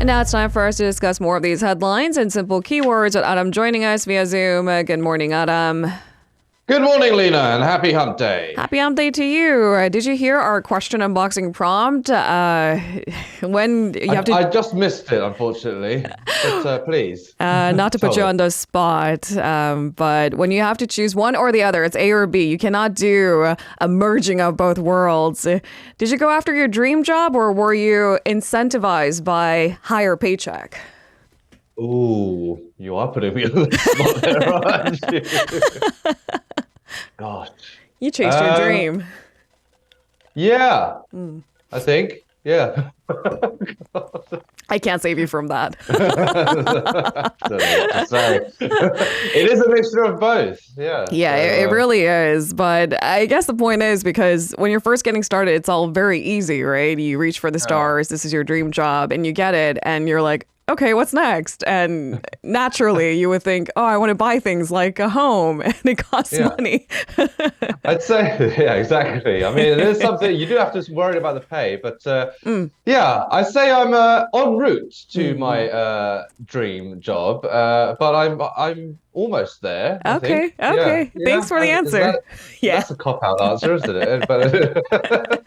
now it's time for us to discuss more of these headlines and simple keywords with Adam joining us via Zoom. Good morning, Adam. Good morning, Lena, and happy hump day. Happy hump day to you. Did you hear our question unboxing prompt? When you have to... I just missed it, unfortunately, but please. Not to put you on the spot, but when you have to choose one or the other, it's A or B. You cannot do a merging of both worlds. Did you go after your dream job or were you incentivized by higher paycheck? Ooh, you are putting me on the spot there, aren't you? Gosh. You chased your dream. Yeah, I think. Yeah. I can't save you from that. Sorry. It is a mixture of both. Yeah. Yeah, it really is. But I guess the point is because when you're first getting started, it's all very easy, right? You reach for the stars. This is your dream job and you get it. And you're like, okay, what's next? And naturally, you would think, oh, I want to buy things like a home, and it costs money. I'd say, yeah, exactly. I mean, it is something you do have to worry about the pay, but yeah, I say I'm en route to my dream job, but I'm almost there. Okay. Thanks for the answer. That's a cop-out answer, isn't it? But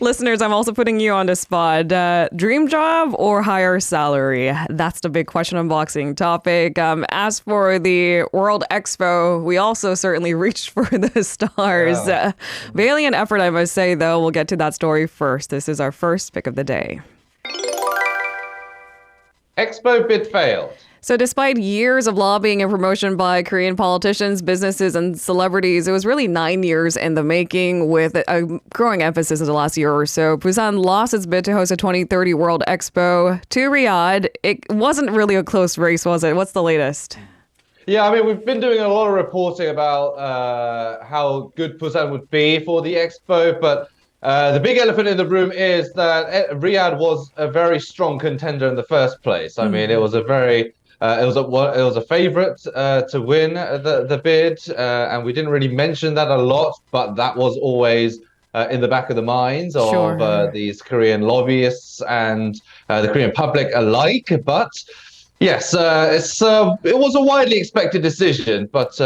listeners, I'm also putting you on the spot. Dream job or higher salary? That's the big question unboxing topic. As for the World Expo, we also certainly reached for the stars. Valiant effort, I must say, though. We'll get to that story first. This is our first pick of the day. Expo bid failed. So despite years of lobbying and promotion by Korean politicians, businesses, and celebrities, it was really 9 years in the making with a growing emphasis in the last year or so. Busan lost its bid to host a 2030 World Expo to Riyadh. It wasn't really a close race, was it? What's the latest? Yeah, I mean, we've been doing a lot of reporting about how good Busan would be for the Expo, but the big elephant in the room is that Riyadh was a very strong contender in the first place. I mean, it was a very... it was a favorite to win the bid, and we didn't really mention that a lot, but that was always in the back of the minds of these Korean lobbyists and the Korean public alike. But yes, it was a widely expected decision, but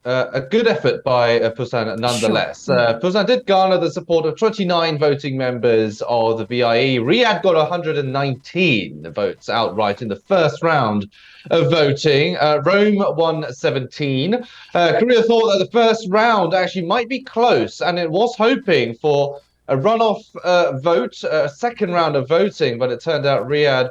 a good effort by Busan nonetheless. Busan did garner the support of 29 voting members of the VIE. Riyadh got 119 votes outright in the first round of voting. Rome won 17. Korea thought that the first round actually might be close, and it was hoping for a runoff vote, a second round of voting, but it turned out Riyadh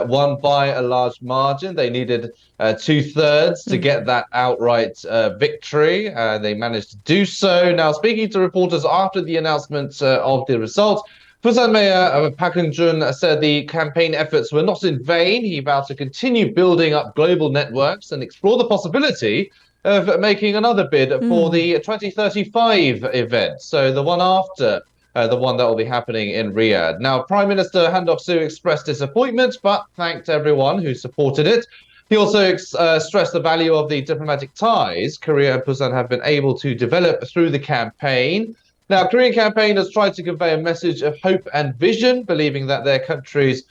won by a large margin. They needed 2/3 to get that outright victory. They managed to do so. Now, speaking to reporters after the announcement of the result, Busan Mayor Park Eun-jun said the campaign efforts were not in vain. He vowed to continue building up global networks and explore the possibility of making another bid for the 2035 event, so the one after the one that will be happening in Riyadh. Now, Prime Minister Han Duck-soo expressed disappointment, but thanked everyone who supported it. He also stressed the value of the diplomatic ties Korea and Busan have been able to develop through the campaign. Now, Korean campaigners tried to convey a message of hope and vision, believing that their country's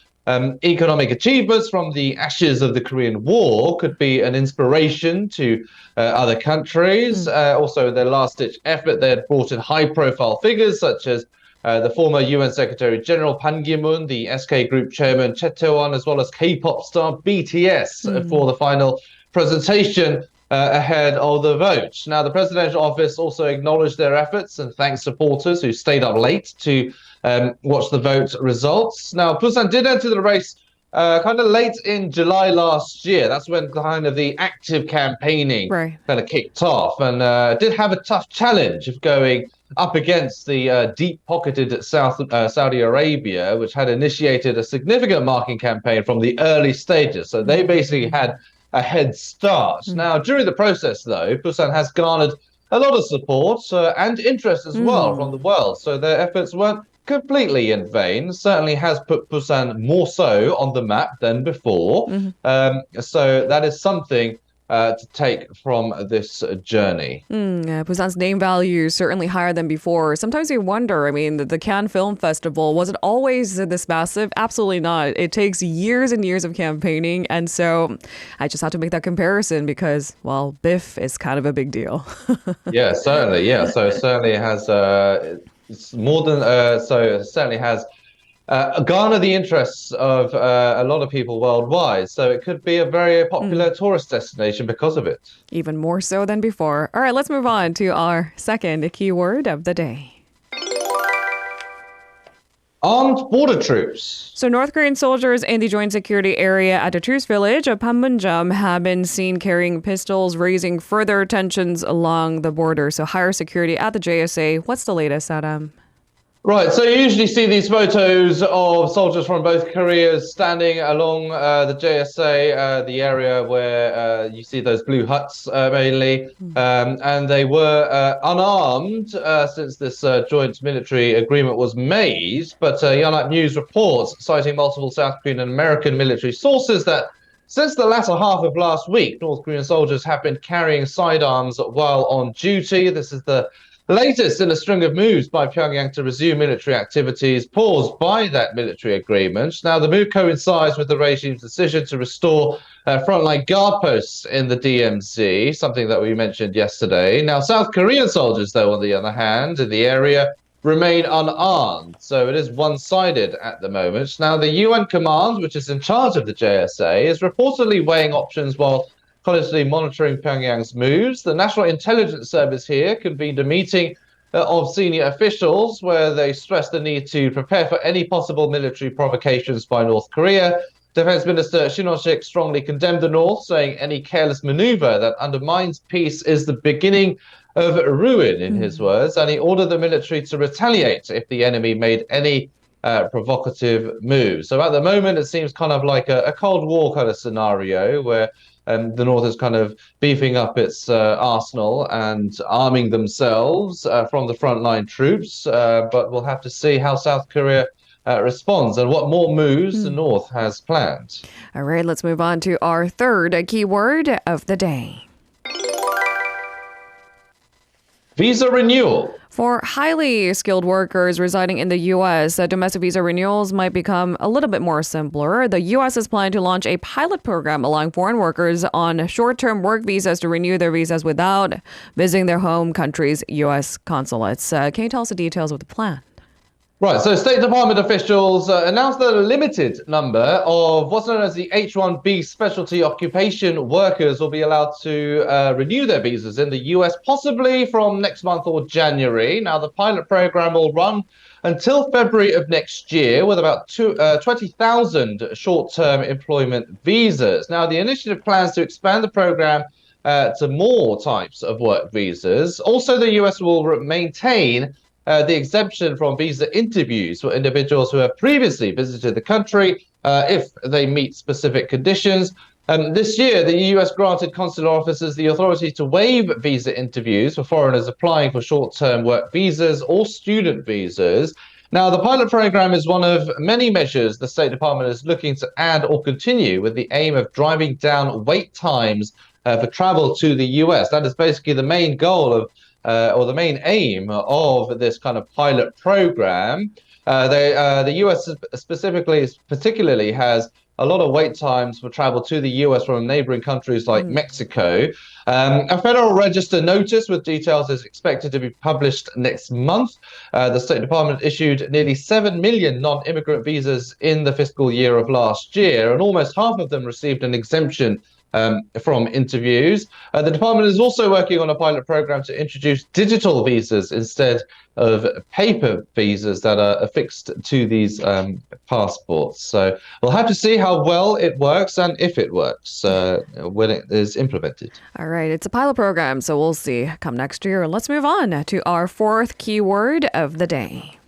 economic achievements from the ashes of the Korean War could be an inspiration to other countries. Also, their last-ditch effort, they had brought in high-profile figures such as the former UN Secretary General Ban Ki-moon, the SK Group Chairman Choi Tae-won, as well as K-pop star BTS for the final presentation ahead of the vote. Now, the presidential office also acknowledged their efforts and thanked supporters who stayed up late to watch the vote results. Now, Busan did enter the race kind of late in July last year. That's when kind of the active campaigning kind of kicked off, and did have a tough challenge of going up against the deep-pocketed Saudi Arabia, which had initiated a significant marketing campaign from the early stages. So they basically had a head start. Now, during the process, though, Busan has garnered a lot of support and interest as well from the world. So their efforts weren't completely in vain. Certainly has put Busan more so on the map than before. So that is something to take from this journey. Busan's name value is certainly higher than before. Sometimes you wonder, I mean, the Cannes Film Festival, was it always this massive? Absolutely not. It takes years and years of campaigning. And so I just have to make that comparison because, well, BIFF is kind of a big deal. Yeah, certainly. Yeah, so it certainly has it's more than so it certainly has garner the interests of a lot of people worldwide. So it could be a very popular tourist destination because of it. Even more so than before. All right, let's move on to our second keyword of the day. Armed border troops. So North Korean soldiers in the joint security area at the truce village of Panmunjom have been seen carrying pistols, raising further tensions along the border. So higher security at the JSA. What's the latest, Adam? Right, so you usually see these photos of soldiers from both Koreas standing along the JSA, the area where you see those blue huts mainly, and they were unarmed since this joint military agreement was made. But Yonhap News reports, citing multiple South Korean and American military sources, that since the latter half of last week, North Korean soldiers have been carrying sidearms while on duty. This is the latest in a string of moves by Pyongyang to resume military activities paused by that military agreement. Now, the move coincides with the regime's decision to restore frontline guard posts in the DMZ, something that we mentioned yesterday. Now, South Korean soldiers, though, on the other hand, in the area remain unarmed. So it is one-sided at the moment. Now, the UN command, which is in charge of the JSA, is reportedly weighing options while closely monitoring Pyongyang's moves. The National Intelligence Service here convened a meeting of senior officials where they stressed the need to prepare for any possible military provocations by North Korea. Defense Minister Shin Ho-sik strongly condemned the North, saying any careless maneuver that undermines peace is the beginning of ruin, in his words, and he ordered the military to retaliate if the enemy made any provocative moves. So at the moment, it seems kind of like a Cold War kind of scenario where the North is kind of beefing up its arsenal and arming themselves from the frontline troops. But we'll have to see how South Korea responds and what more moves the North has planned. All right, let's move on to our third keyword of the day. Visa renewal. For highly skilled workers residing in the U.S., domestic visa renewals might become a little bit more simpler. The U.S. is planning to launch a pilot program allowing foreign workers on short-term work visas to renew their visas without visiting their home country's U.S. consulates. Can you tell us the details of the plan? Right, so State Department officials announced that a limited number of what's known as the H-1B specialty occupation workers will be allowed to renew their visas in the US, possibly from next month or January. Now, the pilot program will run until February of next year with about 20,000 short-term employment visas. Now, the initiative plans to expand the program to more types of work visas. Also, the US will maintain the exemption from visa interviews for individuals who have previously visited the country if they meet specific conditions. This year, the US granted consular officers the authority to waive visa interviews for foreigners applying for short-term work visas or student visas. Now, the pilot program is one of many measures the State Department is looking to add or continue with the aim of driving down wait times for travel to the US. That is basically the main goal of or the main aim of this kind of pilot program. The US particularly has a lot of wait times for travel to the US from neighboring countries like Mexico. A Federal Register notice with details is expected to be published next month. The State Department issued nearly 7 million non-immigrant visas in the fiscal year of last year, and almost half of them received an exemption from interviews. The department is also working on a pilot program to introduce digital visas instead of paper visas that are affixed to these passports. So we'll have to see how well it works and if it works when it is implemented. All right, it's a pilot program, so we'll see come next year. Let's move on to our fourth keyword of the day.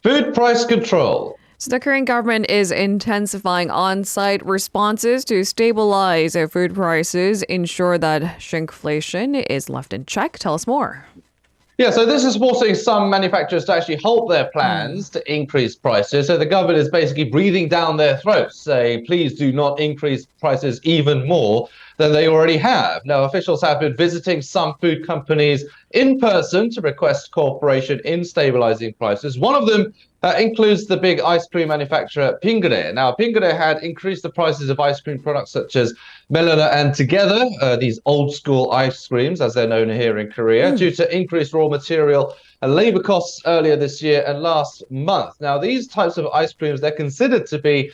Food price control. So the Korean government is intensifying on-site responses to stabilize food prices, ensure that shrinkflation is left in check. Tell us more. Yeah, so this is forcing some manufacturers to actually halt their plans to increase prices. So the government is basically breathing down their throats, saying, please do not increase prices even more than they already have. Now, officials have been visiting some food companies in person to request cooperation in stabilizing prices. One of them includes the big ice cream manufacturer Pingre. Now, Pingre had increased the prices of ice cream products such as Melona and Together, these old school ice creams, as they're known here in Korea, due to increased raw material and labor costs earlier this year and last month. Now, these types of ice creams, they're considered to be,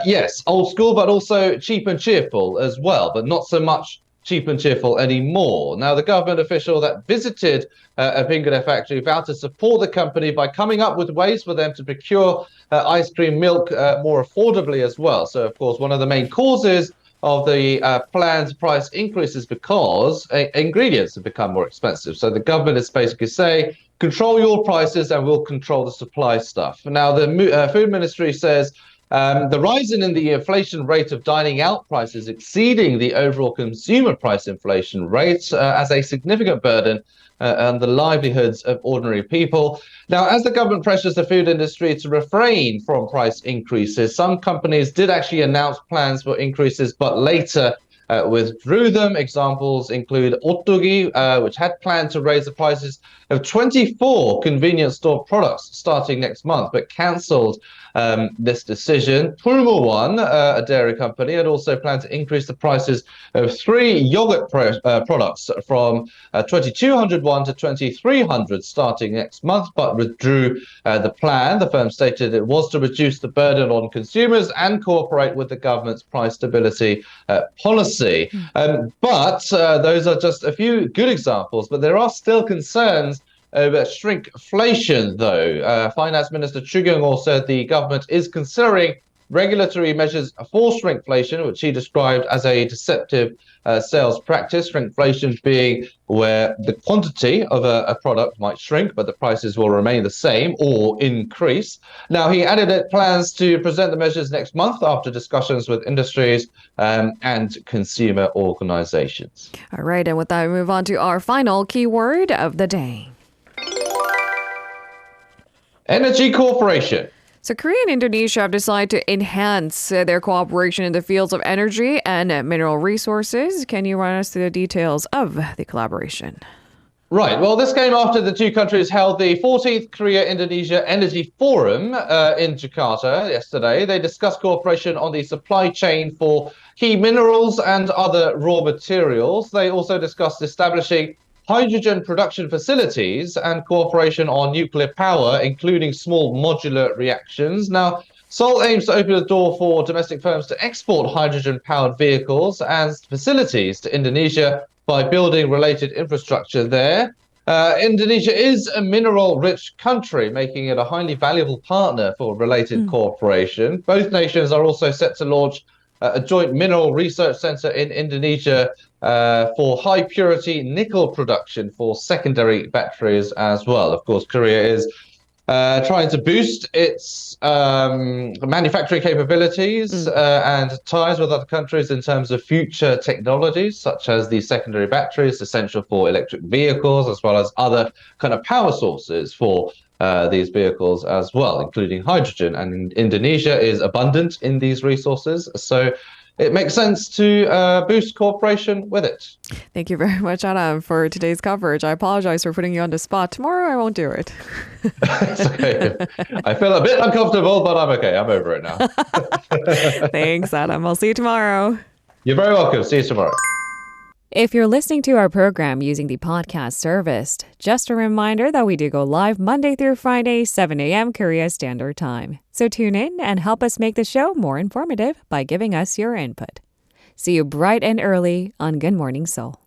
yes, old school, but also cheap and cheerful as well, but not so much cheap and cheerful anymore. Now, the government official that visited a Pingre factory vowed to support the company by coming up with ways for them to procure ice cream milk more affordably as well. So, of course, one of the main causes of the planned price increases because ingredients have become more expensive. So the government is basically saying, control your prices and we'll control the supply stuff. Now, the food ministry says the rise in the inflation rate of dining out prices exceeding the overall consumer price inflation rate as a significant burden on the livelihoods of ordinary people. Now, as the government pressures the food industry to refrain from price increases, some companies did actually announce plans for increases, but later withdrew them. Examples include Ottogi, which had planned to raise the prices of 24 convenience store products starting next month, but cancelled this decision. Pulmo, a dairy company, had also planned to increase the prices of 3 yogurt products from 2,200 won to 2,300 starting next month, but withdrew the plan. The firm stated it was to reduce the burden on consumers and cooperate with the government's price stability policy. But those are just a few good examples, but there are still concerns over shrinkflation, though. Finance Minister Chu Kyung-ho said the government is considering regulatory measures for shrinkflation, which he described as a deceptive sales practice. Shrinkflation being where the quantity of a product might shrink, but the prices will remain the same or increase. Now, he added that plans to present the measures next month after discussions with industries and consumer organizations. All right, and with that, we move on to our final keyword of the day. Energy Corporation. So Korea and Indonesia have decided to enhance their cooperation in the fields of energy and mineral resources. Can you run us through the details of the collaboration? Right. Well, this came after the two countries held the 14th Korea-Indonesia Energy Forum in Jakarta yesterday. They discussed cooperation on the supply chain for key minerals and other raw materials. They also discussed establishing hydrogen production facilities and cooperation on nuclear power, including small modular reactions. Now, Seoul aims to open the door for domestic firms to export hydrogen-powered vehicles and facilities to Indonesia by building related infrastructure there. Indonesia is a mineral-rich country, making it a highly valuable partner for related cooperation. Both nations are also set to launch a joint mineral research center in Indonesia for high-purity nickel production for secondary batteries as well. Of course, Korea is trying to boost its manufacturing capabilities and ties with other countries in terms of future technologies, such as the secondary batteries essential for electric vehicles, as well as other kind of power sources for these vehicles as well, including hydrogen. And Indonesia is abundant in these resources, so it makes sense to boost cooperation with it. Thank you very much, Adam, for today's coverage. I apologize for putting you on the spot. Tomorrow, I won't do it. It's okay. I feel a bit uncomfortable, but I'm okay. I'm over it now. Thanks, Adam. I'll see you tomorrow. You're very welcome. See you tomorrow. If you're listening to our program using the podcast service, just a reminder that we do go live Monday through Friday, 7 a.m. Korea Standard Time. So tune in and help us make the show more informative by giving us your input. See you bright and early on Good Morning Seoul.